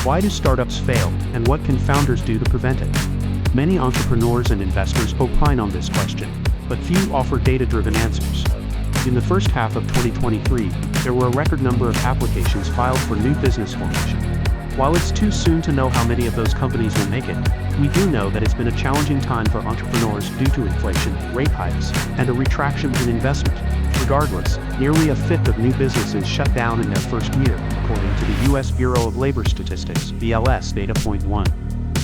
Why do startups fail, and what can founders do to prevent it? Many entrepreneurs and investors opine on this question, but few offer data-driven answers. In the first half of 2023, there were a record number of applications filed for new business formation. While it's too soon to know how many of those companies will make it, we do know that it's been a challenging time for entrepreneurs due to inflation, rate hikes, and a retraction in investment. Regardless, nearly a fifth of new businesses shut down in their first year, according to the U.S. Bureau of Labor Statistics (BLS) data. 1.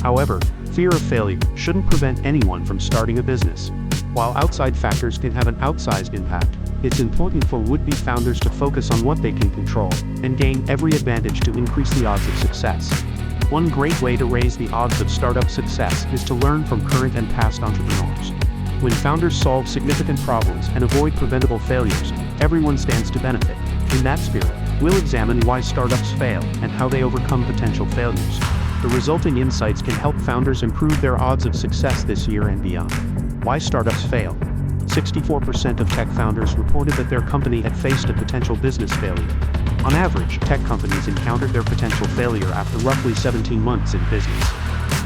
However, fear of failure shouldn't prevent anyone from starting a business. While outside factors can have an outsized impact, it's important for would-be founders to focus on what they can control and gain every advantage to increase the odds of success. One great way to raise the odds of startup success is to learn from current and past entrepreneurs. When founders solve significant problems and avoid preventable failures, everyone stands to benefit. In that spirit, we'll examine why startups fail and how they overcome potential failures. The resulting insights can help founders improve their odds of success this year and beyond. Why startups fail. 64% of tech founders reported that their company had faced a potential business failure. On average, tech companies encountered their potential failure after roughly 17 months in business.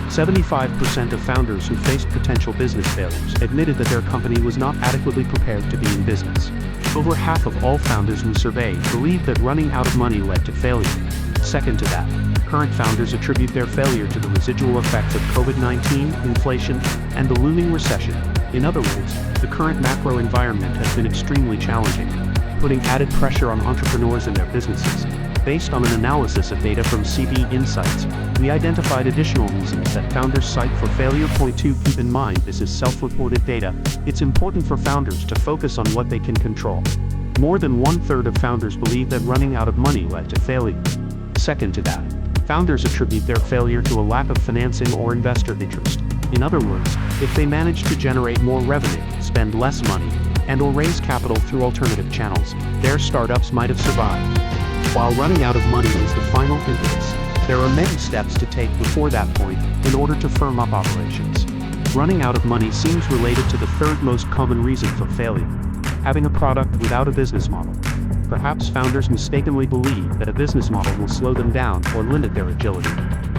75% of founders who faced potential business failures admitted that their company was not adequately prepared to be in business. Over half of all founders we surveyed believed that running out of money led to failure. Second to that, current founders attribute their failure to the residual effects of COVID-19, inflation, and the looming recession. In other words, the current macro environment has been extremely challenging, putting added pressure on entrepreneurs and their businesses. Based on an analysis of data from CB Insights, we identified additional reasons that founders cite for failure. 2. Keep in mind this is self-reported data. It's important for founders to focus on what they can control. More than one-third of founders believe that running out of money led to failure. Second to that, founders attribute their failure to a lack of financing or investor interest. In other words, if they manage to generate more revenue, spend less money, and/or raise capital through alternative channels, their startups might have survived. While running out of money is the final impetus, there are many steps to take before that point in order to firm up operations. Running out of money seems related to the third most common reason for failure: having a product without a business model. Perhaps founders mistakenly believe that a business model will slow them down or limit their agility.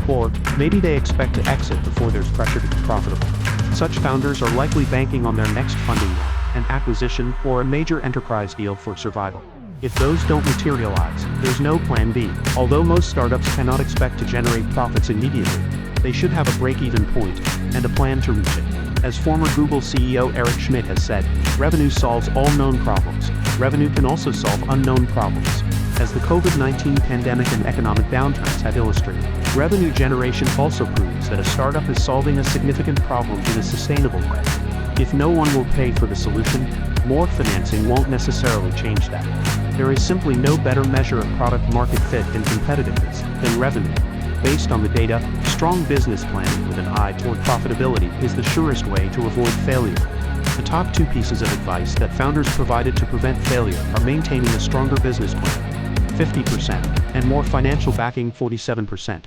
Or, maybe they expect to exit before there's pressure to be profitable. Such founders are likely banking on their next funding round, an acquisition, or a major enterprise deal for survival. If those don't materialize, there's no plan B. Although most startups cannot expect to generate profits immediately, they should have a break-even point and a plan to reach it. As former Google CEO Eric Schmidt has said, revenue solves all known problems. Revenue can also solve unknown problems. As the COVID-19 pandemic and economic downturns have illustrated, revenue generation also proves that a startup is solving a significant problem in a sustainable way. If no one will pay for the solution, more financing won't necessarily change that. There is simply no better measure of product market fit and competitiveness than revenue. Based on the data, strong business planning with an eye toward profitability is the surest way to avoid failure. The top 2 pieces of advice that founders provided to prevent failure are maintaining a stronger business plan, 50%, and more financial backing, 47%.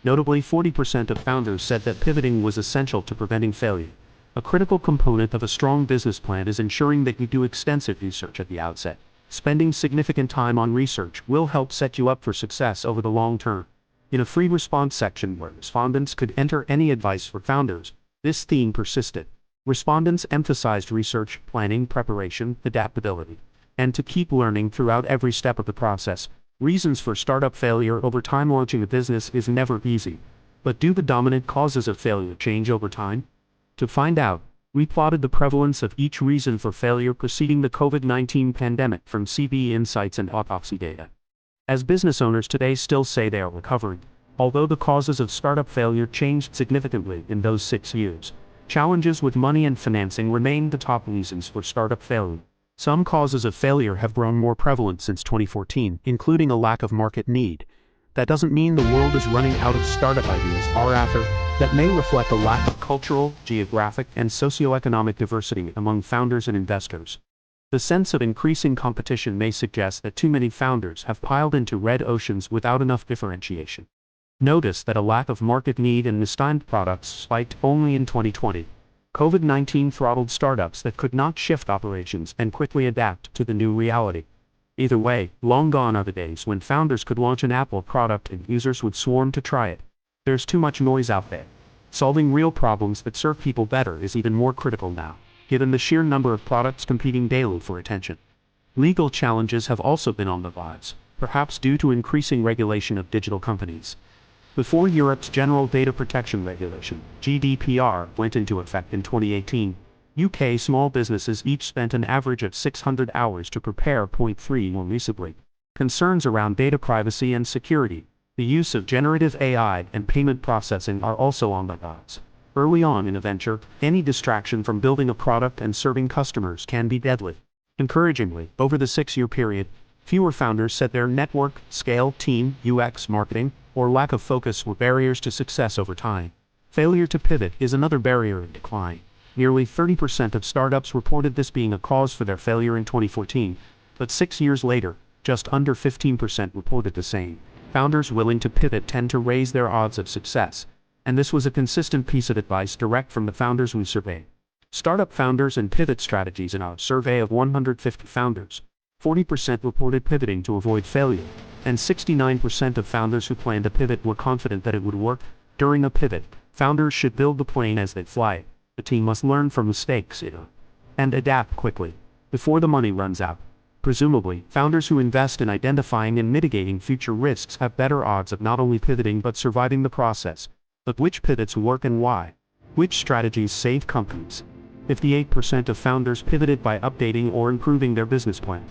Notably, 40% of founders said that pivoting was essential to preventing failure. A critical component of a strong business plan is ensuring that you do extensive research at the outset. Spending significant time on research will help set you up for success over the long term. In a free response section where respondents could enter any advice for founders, this theme persisted. Respondents emphasized research, planning, preparation, adaptability, and to keep learning throughout every step of the process. Reasons for startup failure. Over time, launching a business is never easy. But do the dominant causes of failure change over time? To find out, we plotted the prevalence of each reason for failure preceding the COVID-19 pandemic from CB Insights and autopsy data. As business owners today still say they are recovering, although the causes of startup failure changed significantly in those 6 years. Challenges with money and financing remain the top reasons for startup failure. Some causes of failure have grown more prevalent since 2014, including a lack of market need. That doesn't mean the world is running out of startup ideas, or rather, that may reflect a lack of cultural, geographic, and socioeconomic diversity among founders and investors. The sense of increasing competition may suggest that too many founders have piled into red oceans without enough differentiation. Notice that a lack of market need and mistimed products spiked only in 2020. COVID-19 throttled startups that could not shift operations and quickly adapt to the new reality. Either way, long gone are the days when founders could launch an Apple product and users would swarm to try it. There's too much noise out there. Solving real problems that serve people better is even more critical now, given the sheer number of products competing daily for attention. Legal challenges have also been on the rise, perhaps due to increasing regulation of digital companies. Before Europe's General Data Protection Regulation, GDPR, went into effect in 2018, UK small businesses each spent an average of 600 hours to prepare. 3 More recently, concerns around data privacy and security, the use of generative AI and payment processing are also on the rise. Early on in a venture, any distraction from building a product and serving customers can be deadly. Encouragingly, over the 6-year period, fewer founders said their network, scale, team, UX, marketing, or lack of focus were barriers to success over time. Failure to pivot is another barrier in decline. Nearly 30% of startups reported this being a cause for their failure in 2014, but 6 years later, just under 15% reported the same. Founders willing to pivot tend to raise their odds of success, and this was a consistent piece of advice direct from the founders we surveyed. Startup founders and pivot strategies. In our survey of 150 founders, 40% reported pivoting to avoid failure, and 69% of founders who planned to pivot were confident that it would work. During a pivot, founders should build the plane as they fly it. The team must learn from mistakes and adapt quickly before the money runs out. Presumably, founders who invest in identifying and mitigating future risks have better odds of not only pivoting but surviving the process. But which pivots work and why? Which strategies save companies? 58% of founders pivoted by updating or improving their business plan.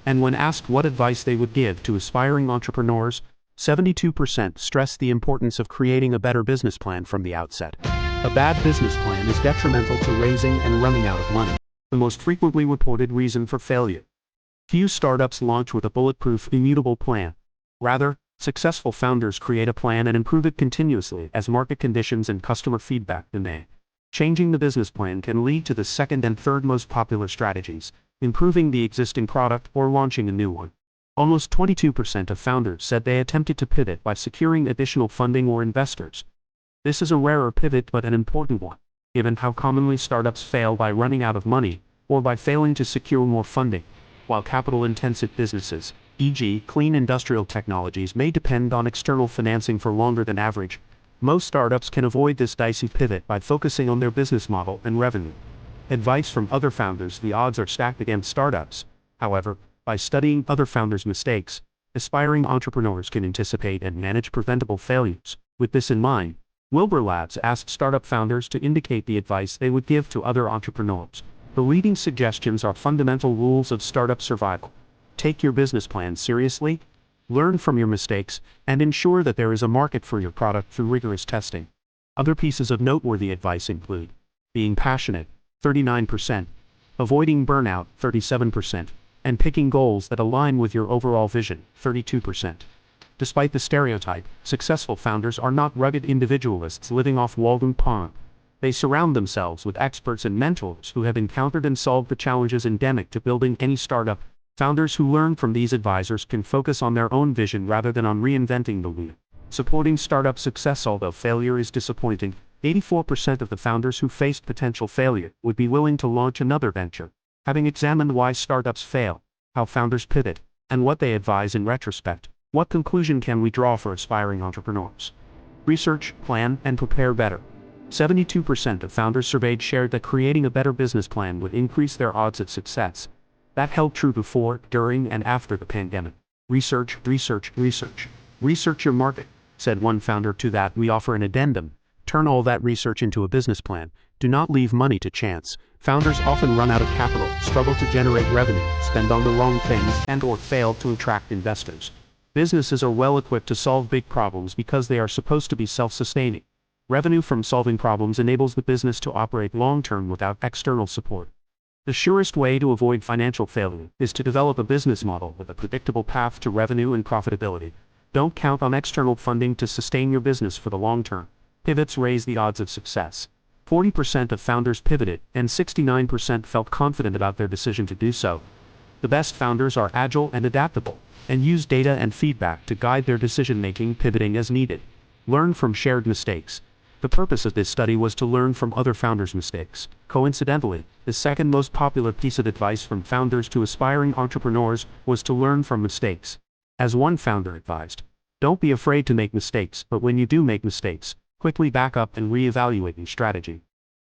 And when asked what advice they would give to aspiring entrepreneurs, 72% stressed the importance of creating a better business plan from the outset. A bad business plan is detrimental to raising and running out of money. The most frequently reported reason for failure. Few startups launch with a bulletproof, immutable plan. Rather, successful founders create a plan and improve it continuously as market conditions and customer feedback demand. Changing the business plan can lead to the second and third most popular strategies, improving the existing product or launching a new one. Almost 22% of founders said they attempted to pivot by securing additional funding or investors. This is a rarer pivot but an important one, given how commonly startups fail by running out of money or by failing to secure more funding. While capital-intensive businesses, e.g., clean industrial technologies, may depend on external financing for longer than average, most startups can avoid this dicey pivot by focusing on their business model and revenue. Advice from other founders. The odds are stacked against startups. However, by studying other founders' mistakes, aspiring entrepreneurs can anticipate and manage preventable failures. With this in mind, Wilbur Labs asked startup founders to indicate the advice they would give to other entrepreneurs. The leading suggestions are fundamental rules of startup survival. Take your business plan seriously, learn from your mistakes, and ensure that there is a market for your product through rigorous testing. Other pieces of noteworthy advice include being passionate, 39%, avoiding burnout, 37%, and picking goals that align with your overall vision, 32%. Despite the stereotype, successful founders are not rugged individualists living off Walden Pond. They surround themselves with experts and mentors who have encountered and solved the challenges endemic to building any startup. Founders who learn from these advisors can focus on their own vision rather than on reinventing the wheel. Supporting startup success. Although failure is disappointing, 84% of the founders who faced potential failure would be willing to launch another venture. Having examined why startups fail, how founders pivot, and what they advise in retrospect, what conclusion can we draw for aspiring entrepreneurs? Research, plan, and prepare better. 72% of founders surveyed shared that creating a better business plan would increase their odds of success. That held true before, during, and after the pandemic. Research, research, research. Research your market, said one founder. To that, we offer an addendum. Turn all that research into a business plan. Do not leave money to chance. Founders often run out of capital, struggle to generate revenue, spend on the wrong things, and/or fail to attract investors. Businesses are well equipped to solve big problems because they are supposed to be self-sustaining. Revenue from solving problems enables the business to operate long-term without external support. The surest way to avoid financial failure is to develop a business model with a predictable path to revenue and profitability. Don't count on external funding to sustain your business for the long term. Pivots raise the odds of success. 40% of founders pivoted, and 69% felt confident about their decision to do so. The best founders are agile and adaptable, and use data and feedback to guide their decision-making, pivoting as needed. Learn from shared mistakes. The purpose of this study was to learn from other founders' mistakes. Coincidentally, the second most popular piece of advice from founders to aspiring entrepreneurs was to learn from mistakes. As one founder advised, don't be afraid to make mistakes, but when you do make mistakes, quickly back up and reevaluate your strategy.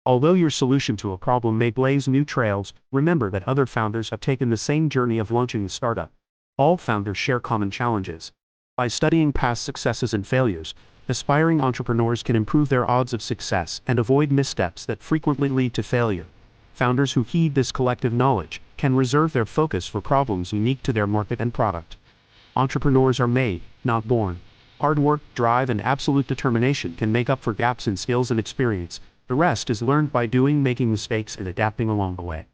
Although your solution to a problem may blaze new trails, remember that other founders have taken the same journey of launching a startup. All founders share common challenges. By studying past successes and failures, aspiring entrepreneurs can improve their odds of success and avoid missteps that frequently lead to failure. Founders who heed this collective knowledge can reserve their focus for problems unique to their market and product. Entrepreneurs are made, not born. Hard work, drive, and absolute determination can make up for gaps in skills and experience. The rest is learned by doing, making mistakes, and adapting along the way.